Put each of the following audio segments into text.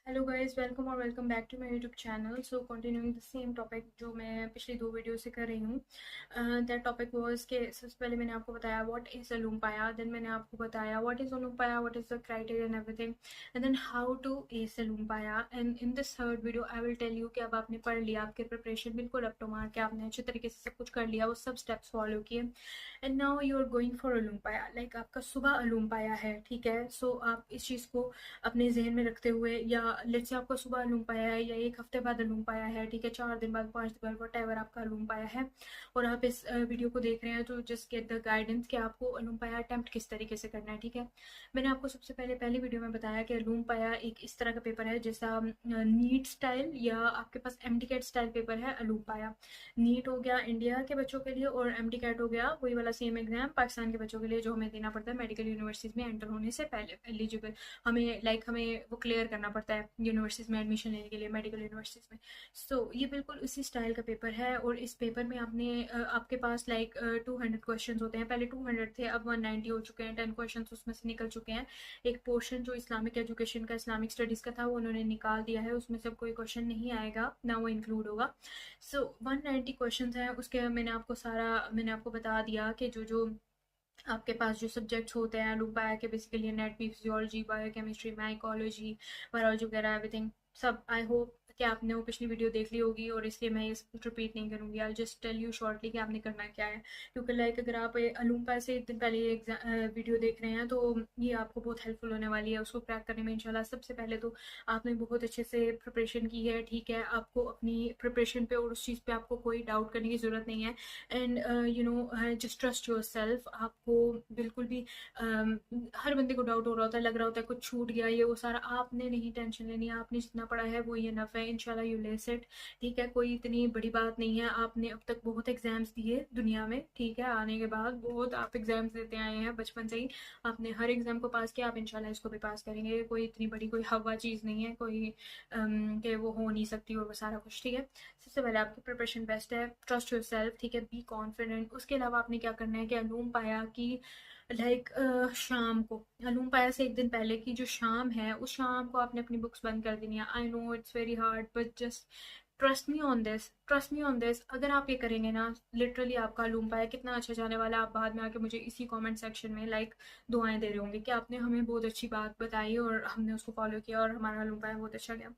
Hello guys, welcome और welcome back to my YouTube channel. So continuing the same topic जो मैं पिछली दो वीडियो से कर रही हूँ। दैट टॉपिक वाज कि सबसे पहले मैंने आपको बताया व्हाट इज़ अलूम्पाया, देन मैंने आपको बताया व्हाट इज़ अलूम्पाया, what is the criteria and everything, and then how to ace अलूम्पाया। And in this third video I will tell you कि अब आपने पढ़ लिया, आपके प्रिपरेशन बिल्कुल अप टू मार्क है, आपने अच्छे तरीके से सब कुछ कर लिया, वो सब स्टेप्स फॉलो किए, and now you are going for अलूम्पाया। लाइक आपका सुबह अलूम्पाया है, ठीक है। सो आप इस चीज़ को अपने जहन में रखते हुए, या लेट्स से आपका सुबह अलूम पाया है या एक हफ्ते बाद अलूम पाया है, ठीक है, 4 दिन बाद, 5 दिन बाद, वट एवर आपका अलूम पाया है, और आप इस वीडियो को देख रहे हैं, तो जस्ट गेट द गाइडेंस कि आपको अलूम पाया अटेम्प्ट किस तरीके से करना है, ठीक है। मैंने आपको सबसे पहले पहली वीडियो में बताया कि अलूम पाया एक इस तरह का पेपर है जैसा नीट स्टाइल या आपके पास एम स्टाइल पेपर है अलूम पाया। नीट हो गया इंडिया के बच्चों के लिए, और एम हो गया वही वाला सेम एग्जाम पाकिस्तान के बच्चों के लिए, जो हमें देना पड़ता है मेडिकल यूनिवर्सिटीज में एंटर होने से पहले, एलिजिबल हमें वो क्लियर करना पड़ता है यूनिवर्सिटीज़ में एडमिशन लेने के लिए, मेडिकल यूनिवर्सिटीज़ में। ये बिल्कुल उसी स्टाइल का पेपर है, और इस पेपर में आपके पास 200 क्वेश्चन होते हैं। पहले 200 थे, अब 190 हो चुके हैं। 10 क्वेश्चन उसमें से निकल चुके हैं। एक पोर्शन जो इस्लामिक एजुकेशन का, इस्लामिक स्टडीज़ का था, वो उन्होंने निकाल दिया है, उसमें सब कोई क्वेश्चन नहीं आएगा ना, वो इंक्लूड होगा। 190 क्वेश्चन हैं उसके। मैंने आपको बता दिया कि जो जो आपके पास जो सब्जेक्ट्स होते हैं लूप आया के, basically anatomy, physiology, biochemistry, mycology, virology वगैरह, एवरीथिंग सब। आई होप कि आपने वो पिछली वीडियो देख ली होगी, और इसलिए मैं ये सब कुछ रिपीट नहीं करूंगी। I just tell you shortly कि आपने करना क्या है, क्योंकि अगर आप अलूम्पा से एक दिन पहले ये वीडियो देख रहे हैं, तो ये आपको बहुत हेल्पफुल होने वाली है उसको क्रैक करने में इंशाल्लाह। सबसे पहले तो आपने बहुत अच्छे से प्रिपरेशन की है, ठीक है। आपको अपनी प्रिपरेशन पे और उस चीज़ पे आपको कोई डाउट करने की ज़रूरत नहीं है। And just trust your self. आपको बिल्कुल भी हर बंदे को डाउट हो रहा होता है, लग रहा होता है कुछ छूट गया, ये वो सारा। आपने नहीं टेंशन लेनी है, आपने जितना पढ़ा है वो ये इनफ है, इंशाल्लाह यू लेस इट, ठीक है। कोई इतनी बड़ी बात नहीं है। आपने अब तक बहुत एग्जाम्स दिए दुनिया में, ठीक है, आने के बाद बहुत आप एग्जाम्स देते आए हैं बचपन से ही। आपने हर एग्जाम को पास किया, आप इंशाल्लाह इसको भी पास करेंगे। कोई इतनी बड़ी कोई हवा चीज़ नहीं है कोई, कि वो हो नहीं सकती, और वो सारा कुछ, ठीक है। सबसे पहले आपकी प्रिपरेशन बेस्ट है, ट्रस्ट योर सेल्फ, ठीक है, बी कॉन्फिडेंट। उसके अलावा आपने क्या करना है कि अलूम पाया कि शाम को, अलूम पाया से एक दिन पहले की जो शाम है, उस शाम को आपने अपनी बुक्स बंद कर देनी है। I know it's very hard, but just trust me on this, trust me on this. अगर आप ये करेंगे ना, लिटरली आपका अलूम पाया कितना अच्छा जाने वाला है। आप बाद में आके मुझे इसी कमेंट सेक्शन में दुआएं दे रहे होंगे कि आपने हमें बहुत अच्छी बात बताई और हमने उसको फॉलो किया और हमारा अलूम पाया बहुत अच्छा गया।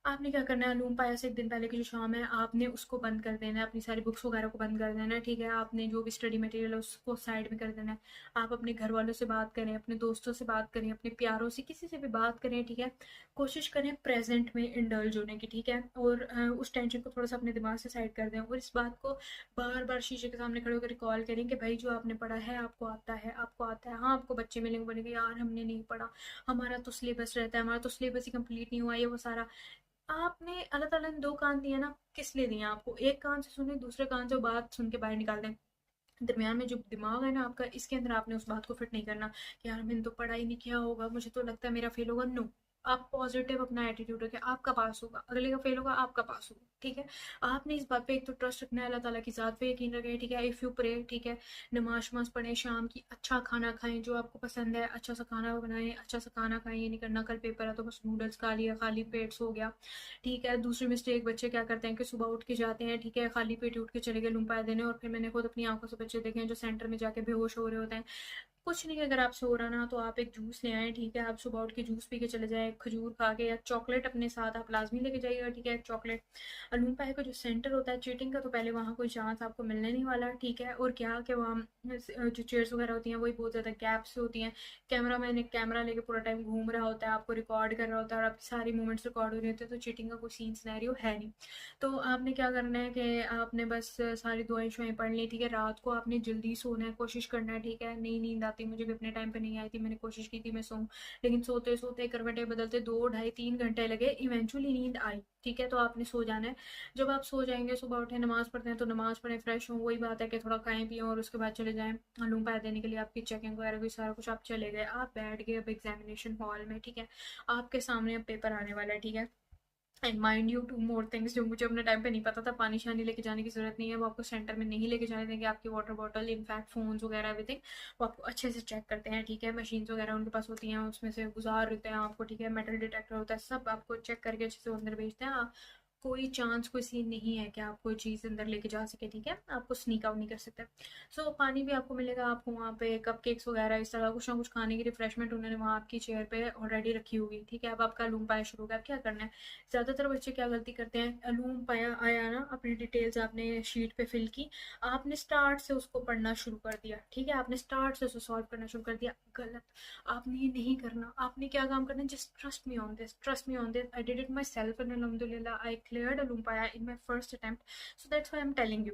आपने क्या करना है, लूम पाया से एक दिन पहले की जो शाम है, आपने उसको बंद कर देना है, अपनी सारी बुक्स वगैरह को बंद कर देना है, ठीक है। आपने जो भी स्टडी मटेरियल है उसको साइड में कर देना है। आप अपने घर वालों से बात करें, अपने दोस्तों से बात करें, अपने प्यारों से, किसी से भी बात करें, ठीक है। कोशिश करें प्रेजेंट में इंडल्ज होने की, ठीक है। और उस टेंशन को थोड़ा सा अपने दिमाग से साइड कर दें, और इस बात को बार बार शीशे के सामने खड़े होकर रिकॉल करें कि भाई जो आपने पढ़ा है आपको आता है, आपको आता है। हाँ, आपको बच्चे मिलेंगे बोलेंगे यार हमने नहीं पढ़ा, हमारा तो सिलेबस रहता है, हमारा तो सिलेबस ही कंप्लीट नहीं हुआ, ये वो सारा। आपने अल्लाह ताला ने दो कान दिए ना, किस लिए दिए आपको? एक कान से सुने, दूसरे कान से बात सुन के बाहर निकाल दें। दरमियान में जो दिमाग है ना आपका, इसके अंदर आपने उस बात को फिट नहीं करना कि यार मैंने तो पढ़ा ही नहीं, किया होगा, मुझे तो लगता है मेरा फेल होगा। नो, आप पॉजिटिव अपना एटीट्यूड रखें, आपका पास होगा, अगले का फेल होगा, आपका पास होगा, ठीक है। आपने इस बात पे एक तो ट्रस्ट रखना है, अल्लाह ताला की ज़ात पे यकीन रखें, ठीक है। इफ़ यू प्रे, ठीक है, नमाज वमाज पढ़ें, शाम की अच्छा खाना खाएं जो आपको पसंद है, अच्छा सा खाना बनाएं, अच्छा सा खाना खाएं। ये नहीं करना कल पेपर है तो बस नूडल्स खा लिया, खाली पेट सो गया, ठीक है। दूसरी मिस्टेक बच्चे क्या करते हैं कि सुबह उठ के जाते हैं, ठीक है, खाली पेट उठ के चले गए लूम पाए देने, और फिर मैंने खुद अपनी आंखों से बच्चे देखे हैं जो सेंटर में जाके बेहोश हो रहे होते हैं। कुछ नहीं, अगर आप सो रहा ना तो आप एक जूस ले आए, ठीक है। आप सुबह उठ के जूस पी के चले जाए, खजूर खा के, या चॉकलेट अपने साथ आप लाजमी लेके जाइएगा, ठीक है, एक चॉकलेट। अलूम पाए का जो सेंटर होता है चीटिंग का, तो पहले वहाँ कोई चांस आपको मिलने नहीं वाला, ठीक है। और क्या कि वहाँ जो चेयर्स वगैरह होती हैं वही बहुत ज़्यादा गैप्स होती हैं। कैमरा मैन एक कैमरा लेके पूरा टाइम घूम रहा होता है, आपको रिकॉर्ड कर रहा होता है, और आपकी सारी मूवमेंट्स रिकॉर्ड हो रही होती है, तो चीटिंग का कोई सीन सिनेरियो है नहीं। तो आपने क्या करना है कि आपने बस सारी दुआएं शुआएं पढ़ ली, ठीक है। रात को आपने जल्दी सोना है, कोशिश करना है, ठीक है। नहीं, नींद आती, मुझे भी अपने टाइम पे नहीं आई थी, मैंने कोशिश की थी मैं सोऊं, लेकिन सोते सोते करवटें बदलते 2 ढाई 3 घंटे लगे, इवेंचुअली नींद आई, ठीक है। तो आपने सो जाना है। जब आप सो जाएंगे, सुबह उठे, नमाज पढ़ते हैं तो नमाज पढ़ें, फ्रेश हों, वही बात है कि थोड़ा खाएं पिएं और उसके बाद चले जाएं मालूम पाया देने के लिए, आपकी चेकिंग वगैरह भी सारा कुछ। आप चले गए, आप बैठ गए अब एग्जामिनेशन हॉल में, ठीक है। आपके सामने अब पेपर आने वाला है, ठीक है। And mind you two more things जो मुझे अपने टाइम पे नहीं पता था। पानी शानी लेके जाने की जरूरत नहीं है, वो आपको सेंटर में नहीं लेके जाने देंगे। आपकी वाटर बॉटल, इनफैक्ट फोन्स वगैरह एवरीथिंग वो आपको अच्छे से चेक करते हैं, ठीक है। मशीन्स वगैरह उनके पास होती हैं, उसमें से गुजार होते हैं आपको, ठीक है। मेटल डिटेक्टर होता है, सब आपको चेक करके अच्छे से अंदर भेजते हैं। कोई चांस, कोई सीन नहीं है कि आप कोई चीज़ अंदर लेके जा सके, ठीक है। आपको स्नीक आउट नहीं कर सकते। सो पानी भी आपको मिलेगा। आपको वहाँ पे कप केक्स वगैरह इस तरह कुछ ना कुछ खाने की रिफ्रेशमेंट उन्होंने वहाँ आपकी चेयर पे ऑलरेडी रखी होगी, ठीक है। अब आपका लूम पाया शुरू होगा। अब क्या करना है, ज़्यादातर बच्चे क्या गलती करते हैं, लूम पाया आया ना, अपनी डिटेल्स आपने शीट पे फिल की, आपने स्टार्ट से उसको पढ़ना शुरू कर दिया, ठीक है। आपने स्टार्ट से उसको सॉल्व करना शुरू कर दिया। गलत। आपने ये नहीं करना। आपने क्या काम करना है, just trust me on this, trust me on this. I did it myself and अल्हम्दुलिल्लाह आई क्लियर्ड लूम्पाया in my first attempt. So that's why I am telling you.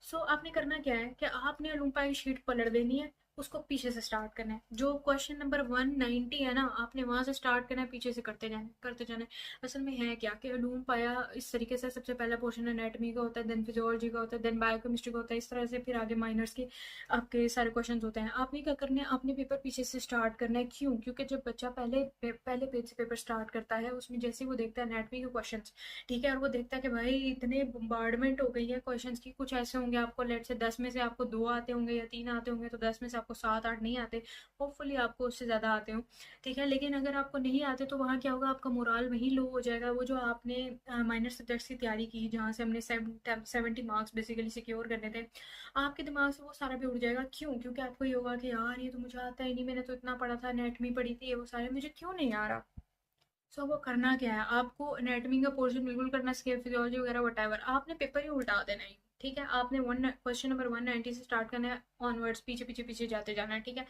So आपने करना क्या है कि आपने लूम्पा की शीट पलट देनी है, उसको पीछे से स्टार्ट करना है। जो क्वेश्चन नंबर 190 है ना, आपने वहां से स्टार्ट करना है, पीछे से करते जाना करते जाना है। असल में है क्या कि लूम पाया इस तरीके से, सबसे पहला पोर्शन एनाटॉमी का होता है, देन फिजियोलॉजी का होता है, देन बायोकेमिस्ट्री का होता है, इस तरह से फिर आगे माइनर्स के आपके सारे क्वेश्चन होते हैं। आपने क्या करना है, आपने पेपर पीछे से स्टार्ट करना है। क्यों? क्योंकि जब बच्चा पहले पेज से पेपर स्टार्ट करता है, उसमें जैसे ही वो देखता है एनाटॉमी के क्वेश्चन, ठीक है, और वो देखता है कि भाई इतने बम्बार्डमेंट हो गई है क्वेश्चंस की, कुछ ऐसे होंगे आपको लेट से 10 में से आपको 2 आते होंगे या 3 आते होंगे, तो 10 में से आपको 7-8 नहीं आते। होपफुली आपको उससे ज़्यादा आते हो, ठीक है। लेकिन अगर आपको नहीं आते तो वहाँ क्या होगा, आपका मोराल वहीं लो हो जाएगा। वो जो आपने माइनर सब्जेक्ट्स की तैयारी की, जहाँ से हमने 70 मार्क्स बेसिकली सिक्योर करने थे, आपके दिमाग से वो सारा भी उड़ जाएगा। क्यों? क्योंकि आपको ये होगा कि यार ये तो मुझे आता ही नहीं, मैंने तो इतना पढ़ा था, एनाटॉमी पढ़ी थी, ये वो सारे मुझे क्यों नहीं आ रहा। सो वो करना क्या है, आपको एनाटॉमी का पोर्शन बिल्कुल करना, स्केल फिजियोलॉजी वगैरह वटेवर, आपने पेपर ही उल्टा देना है, ठीक है। आपने वन क्वेश्चन नंबर 190 से स्टार्ट करना है, ऑनवर्ड्स पीछे पीछे पीछे जाते जाना है, ठीक है।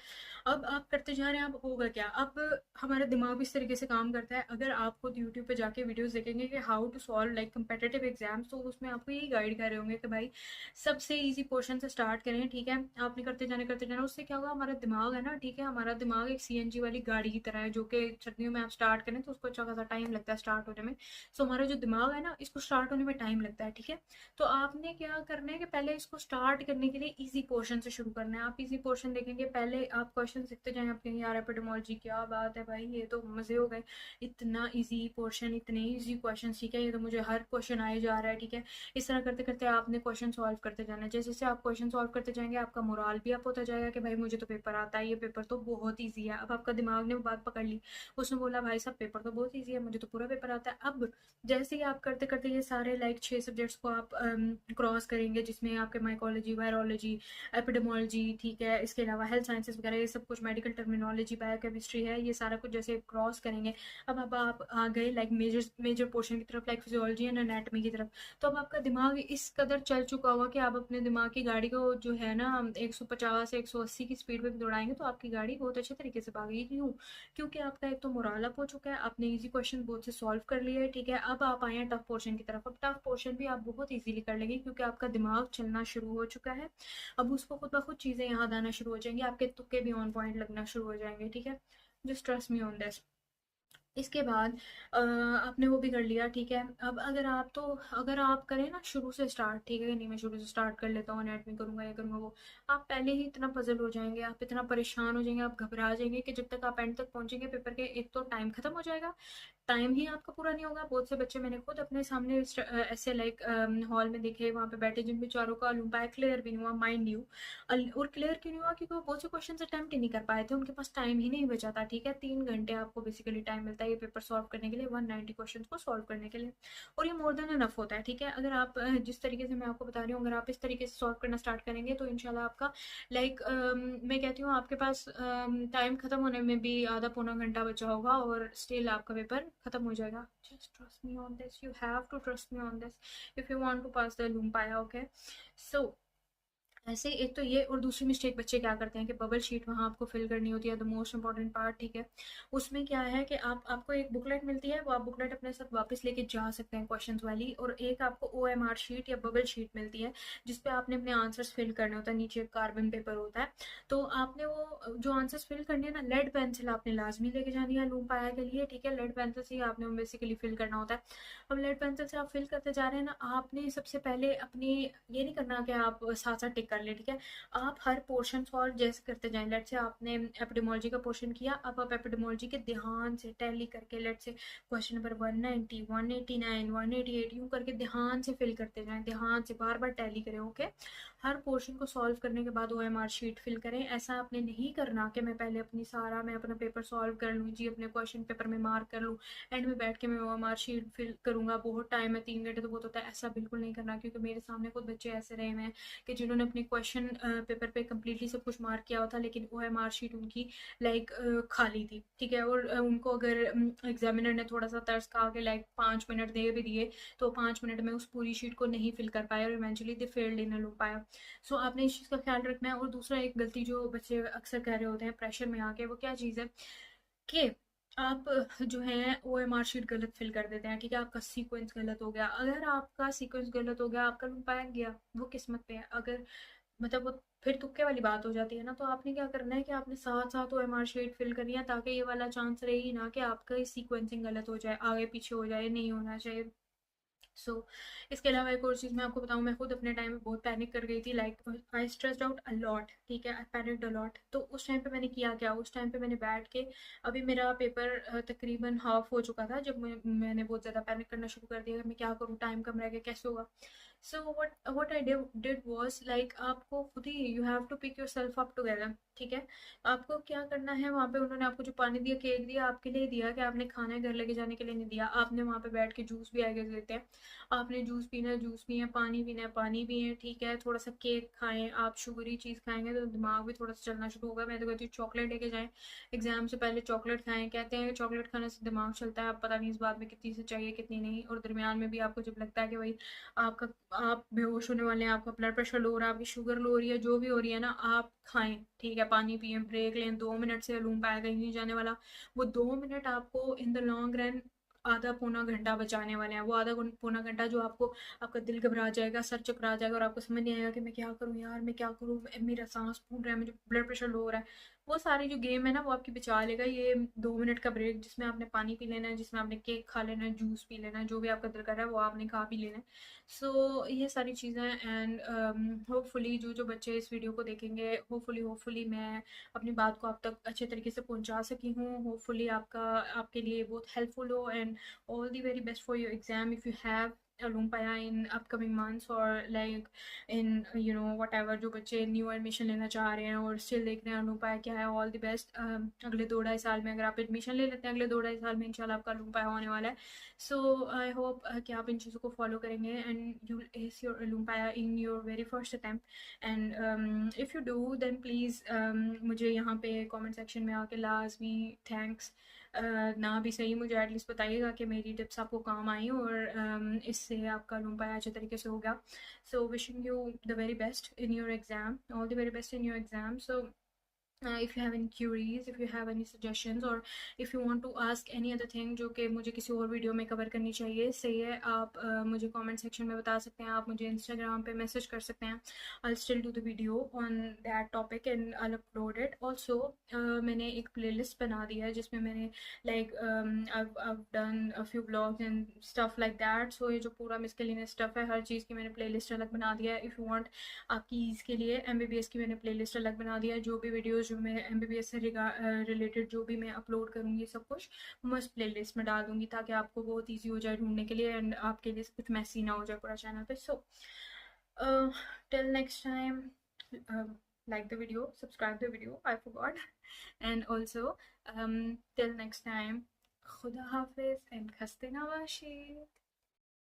अब आप करते जा रहे हैं, अब होगा क्या, अब हमारा दिमाग इस तरीके से काम करता है। अगर आप खुद यूट्यूब पे जाके वीडियोस देखेंगे कि how to solve like competitive exams, तो उसमें आपको यही गाइड कर रहे होंगे कि भाई सबसे इजी पोर्शन से स्टार्ट करें, ठीक है। आपने करते जाना, उससे क्या होगा, हमारा दिमाग है ना, ठीक है, हमारा दिमाग एक सीएनजी वाली गाड़ी की तरह है, जो कि सर्दियों में आप स्टार्ट करें तो उसको अच्छा खासा टाइम लगता है स्टार्ट होने में। सो हमारा जो दिमाग है ना, इसको स्टार्ट होने में टाइम लगता है, ठीक है। तो आपने क्या करना है कि पहले इसको स्टार्ट करने के लिए इजी पोर्शन से शुरू करना है। आप इजी पोर्शन देखेंगे, पहले आप क्वेश्चन सीखते जाएं, आप कहेंगे यार एपिडेमोलॉजी क्या बात है भाई, ये तो मजे हो गए, इतना इजी पोर्शन, इतने इजी क्वेश्चन सीखे, ये तो मुझे हर क्वेश्चन आए जा रहा है, ठीक है। इस तरह करते करते आपने क्वेश्चन सॉल्व करते जाना है। जैसे जैसे आप क्वेश्चन सॉल्व करते जाएंगे, आपका मोराल भी अप होता जाएगा कि भाई मुझे तो पेपर आता है, ये पेपर तो बहुत ईजी है। अब आपका दिमाग ने वो बात पकड़ ली, उसने बोला भाई साहब पेपर तो बहुत ईजी है, मुझे तो पूरा पेपर आता है। अब जैसे ही आप करते करते ये सारे लाइक 6 सब्जेक्ट्स को आप क्रॉस करेंगे, जिसमें आपके माइकोलॉजी, वायरोलॉजी, एपिडेमोलॉजी, ठीक है, इसके अलावा हेल्थ साइंसेस वगैरह ये सब कुछ, मेडिकल टर्मिनोलॉजी, बायोकेमिस्ट्री है, ये सारा कुछ जैसे क्रॉस करेंगे। अब आप आ गए लाइक मेजर मेजर पोर्शन की तरफ, लाइक फिजियोलॉजी एंड एनाटॉमी की तरफ। तो अब आपका दिमाग इस कदर चल चुका होगा कि आप अपने दिमाग की गाड़ी को जो है ना 150 से 180 की स्पीड पे भी दौड़ाएंगे तो आपकी गाड़ी बहुत अच्छे तरीके से भागेगी। क्यों? क्योंकि आपका एक तो मोराल अप हो चुका है, आपने इजी क्वेश्चन बहुत से सॉल्व कर लिए है, ठीक है। अब आप आए हैं टफ पोर्शन की तरफ। अब टफ पोर्शन भी आप बहुत इजीली कर लेंगे, क्योंकि आपका दिमाग चलना शुरू हो चुका है। अब उसको खुद ब खुद चीज़ें याद आना शुरू हो जाएंगी, आपके तुक्के भी ऑन पॉइंट लगना शुरू हो जाएंगे, ठीक है। Just trust me on this. इसके बाद आपने वो भी कर लिया, ठीक है। अब अगर आप करें ना शुरू से स्टार्ट, ठीक है, नहीं मैं शुरू से स्टार्ट कर लेता हूँ, एनाटॉमी करूंगा, ये करूंगा वो, आप पहले ही इतना पजल हो जाएंगे, आप इतना परेशान हो जाएंगे, आप घबरा जाएंगे कि जब तक आप एंड तक पहुंचेंगे पेपर के, एक तो टाइम खत्म हो जाएगा, टाइम ही आपका पूरा नहीं होगा। बहुत से बच्चे मैंने खुद अपने सामने ऐसे लाइक हॉल में देखे, वहाँ पे बैठे, जिन बेचारों का लूम्पाया क्लियर भी नहीं हुआ, माइंड यू। और क्लियर क्यों नहीं हुआ? क्योंकि वो बहुत से क्वेश्चन अटेम्प्ट ही नहीं कर पाए थे, उनके पास टाइम ही नहीं बचा था, ठीक है। 3 घंटे आपको बेसिकली टाइम मिलता है ये पेपर सॉल्व करने के लिए, 190 क्वेश्चन को सॉल्व करने के लिए, और ये मोर देन इनफ होता है, ठीक है। अगर आप जिस तरीके से मैं आपको बता रही हूँ, अगर आप इस तरीके से सॉल्व करना स्टार्ट करेंगे तो इंशाल्लाह आपका लाइक मैं कहती हूँ आपके पास टाइम खत्म होने में भी आधा पौना घंटा बचा होगा, और स्टिल आपका पेपर खत्म हो जाएगा। Just trust me on this, you have to trust me on this if you want to pass the लूम्पाया, ओके। सो ऐसे एक तो ये, और दूसरी मिस्टेक बच्चे क्या करते हैं कि बबल शीट वहाँ आपको फिल करनी होती है, द मोस्ट इंपॉर्टेंट पार्ट, ठीक है। उसमें क्या है कि आपको एक बुकलेट मिलती है, वो आप बुकलेट अपने साथ वापस लेके जा सकते हैं क्वेश्चंस वाली, और एक आपको OMR शीट या बबल शीट मिलती है, जिसपे आपने अपने आंसर्स फिल करने होता है, नीचे एक कार्बन पेपर होता है। तो आपने वो जो आंसर्स फिल करने हैं ना, लेड पेंसिल आपने लाजमी लेके जानी है लूम पाया के लिए, ठीक है। लेड पेंसिल से ही आपने बेसिकली फिल करना होता है। अब लेड पेंसिल से आप फिल करते जा रहे हैं ना, आपने सबसे पहले अपनी ये नहीं करना कि आप साथ साथ टिक कर ले, ठीक है। आप हर पोर्शन सॉल्व जैसे करते जाएं, लेट से आपने एपिडेमोलॉजी का पोर्शन किया, अब आप एपिडेमोलॉजी के ध्यान से टैली करके लेट से क्वेश्चन नंबर 190, 189, 188 यूं करके ध्यान से फिल करते जाएं, ध्यान से बार बार टैली करें, ओके। हर पोर्शन को सॉल्व करने के बाद OMR शीट फिल करें। ऐसा आपने नहीं करना कि मैं पहले मैं अपना पेपर सॉल्व कर लूँ जी, अपने क्वेश्चन पेपर में मार्क कर लूँ, एंड में बैठ के मैं OMR शीट फिल करूँगा, बहुत टाइम है, 3 घंटे तो बहुत होता है। ऐसा बिल्कुल नहीं करना, क्योंकि मेरे सामने खुद बच्चे ऐसे रहे हैं कि जिन्होंने अपने क्वेश्चन पेपर पे कम्प्लीटली सब कुछ मार्क किया हुआ था, लेकिन OMR शीट उनकी लाइक खाली थी, ठीक है। और उनको अगर एग्जामिनर ने थोड़ा सा तरस खा के लाइक 5 मिनट दे भी दिए, तो 5 मिनट में उस पूरी शीट को नहीं फिल कर पाया और इवेंचुअली दे फेल्ड इन पाया। सो आपने इस चीज़ का ख्याल रखना है। और दूसरा एक गलती जो बच्चे अक्सर कर रहे होते हैं प्रेशर में आके, वो क्या चीज़ है कि आप जो है OMR शीट गलत फिल कर देते हैं, ठीक है। आपका सीक्वेंस गलत हो गया, अगर आपका सीक्वेंस गलत हो गया, आपका लूप पाया गया, वो किस्मत पे है। अगर मतलब वो फिर तुक्के वाली बात हो जाती है ना, तो आपने क्या करना है कि आपने साथ साथ OMR शीट फिल करनी है, ताकि ये वाला चांस रहे ही ना कि आपका सीक्वेंसिंग गलत हो जाए, आगे पीछे हो जाए, नहीं होना चाहिए। इसके अलावा एक और चीज़ मैं आपको बताऊँ, मैं खुद अपने टाइम में बहुत पैनिक कर गई थी, like I stressed out a lot, ठीक है, आई पैनिक्ड अ लॉट। तो उस टाइम पे मैंने किया क्या, उस टाइम पे मैंने बैठ के, अभी मेरा पेपर तकरीबन हाफ हो चुका था जब मैंने बहुत ज़्यादा पैनिक करना शुरू कर दिया कि मैं क्या करूँ, टाइम कम रह गया, कैसे होगा। So what I did was like, आपको खुद ही you have to pick yourself up together, ठीक है। आपको क्या करना है, वहाँ पे उन्होंने आपको जो पानी दिया, केक दिया, आपके लिए दिया कि आपने खाना है, घर लेके जाने के लिए नहीं दिया। आपने वहाँ पे बैठ के जूस भी आगे देते हैं, आपने जूस पीना है, जूस पिए, पानी पीना है, पानी पिए, ठीक है। थोड़ा सा केक खाएं, आप शुगरी चीज़ खाएंगे तो दिमाग भी थोड़ा सा चलना शुरू होगा। मैं तो कहती हूँ चॉकलेट लेके जाएं, एग्जाम से पहले चॉकलेट खाएं। कहते हैं कि चॉकलेट खाने से दिमाग चलता है, अब पता नहीं इस बात में कितनी से चाहिए कितनी नहीं। और दरमियान में भी आपको जब लगता है कि भाई आपका आप बेहोश होने वाले हैं, आपका ब्लड प्रेशर लो हो रहा है, आपकी शुगर लो हो रही है, जो भी हो रही है ना, आप खाएं, ठीक है, पानी पिए, ब्रेक लें, 2 मिनट से लूम पाया कहीं नहीं जाने वाला। वो 2 मिनट आपको इन द लॉन्ग रन आधा पौना घंटा बचाने वाले हैं। वो आधा पौना घंटा जो आपको, आपका दिल घबरा जाएगा, सर चकरा जाएगा और आपको समझ नहीं आएगा कि मैं क्या करूं यार, मैं क्या करूं, मेरा सांस फूल रहा है, मुझे ब्लड प्रेशर लो हो रहा है। वो सारी जो गेम है ना, वो आपकी बचा लेगा ये 2 मिनट का ब्रेक, जिसमें आपने पानी पी लेना है, जिसमें आपने केक खा लेना है, जूस पी लेना है, जो भी आपका दिल कर रहा है वो आपने खा पी लेना है। ये सारी चीज़ें। एंड होपफुली जो जो बच्चे इस वीडियो को देखेंगे, होपफुली मैं अपनी बात को आप तक अच्छे तरीके से पहुंचा सकी हूँ। होपफुली आपके लिए बहुत हेल्पफुल हो। And all the very best for your exam if you have a lumpia in upcoming months, or like in whatever, जो बच्चे न्यू एडमिशन लेना चाह रहे हैं और स्टिल देख रहे हैं लुम्पाया क्या है, ऑल द बेस्ट। अगले 2-2.5 साल में अगर आप एडमिशन ले लेते हैं, अगले 2-2.5 साल में इंशाल्लाह आपका लुम्पाया होने वाला है। सो आई होप कि आप इन चीज़ों को फॉलो करेंगे and you will ace your लुम्पाया in your very first attempt. And if you do then please मुझे यहाँ पे कमेंट सेक्शन में आके लाजमी थैंक्स ना भी सही, मुझे एटलीस्ट बताइएगा कि मेरी टिप्स आपको काम आई और इससे आपका लुम्पाया अच्छे तरीके से हो गया। So wishing you the very best in your exam, all the very best in your exam. So if you have any queries, if you have any suggestions, or if you want to ask any other thing जो कि मुझे किसी और video में cover करनी चाहिए, सही है, आप मुझे कमेंट सेक्शन में बता सकते हैं, आप मुझे इंस्टाग्राम पे मैसेज कर सकते हैं। I'll still do the video on that topic and I'll upload it also। मैंने एक playlist बना दी है जिसमें मैंने like I've done a few vlogs and stuff like that। So ये जो पूरा miscellaneous stuff है, हर चीज़ की मैंने playlist अलग बना दिया है। if you want आपकी इसके लिए MBBS की मैंने प्लेलिस्ट अलग बना दिया है, जो भी वीडियोस जो मैं MBBS से रिलेटेड जो भी मैं अपलोड करूँगी सब कुछ मैं उस प्लेलिस्ट में डाल दूँगी, ताकि आपको बहुत इजी हो जाए ढूंढने के लिए एंड आपके लिए कुछ मैसी ना हो जाए पूरा चैनल पे। So till next time, like the video, subscribe the video, I forgot, and also till next time, khuda hafiz and khasta nawashid।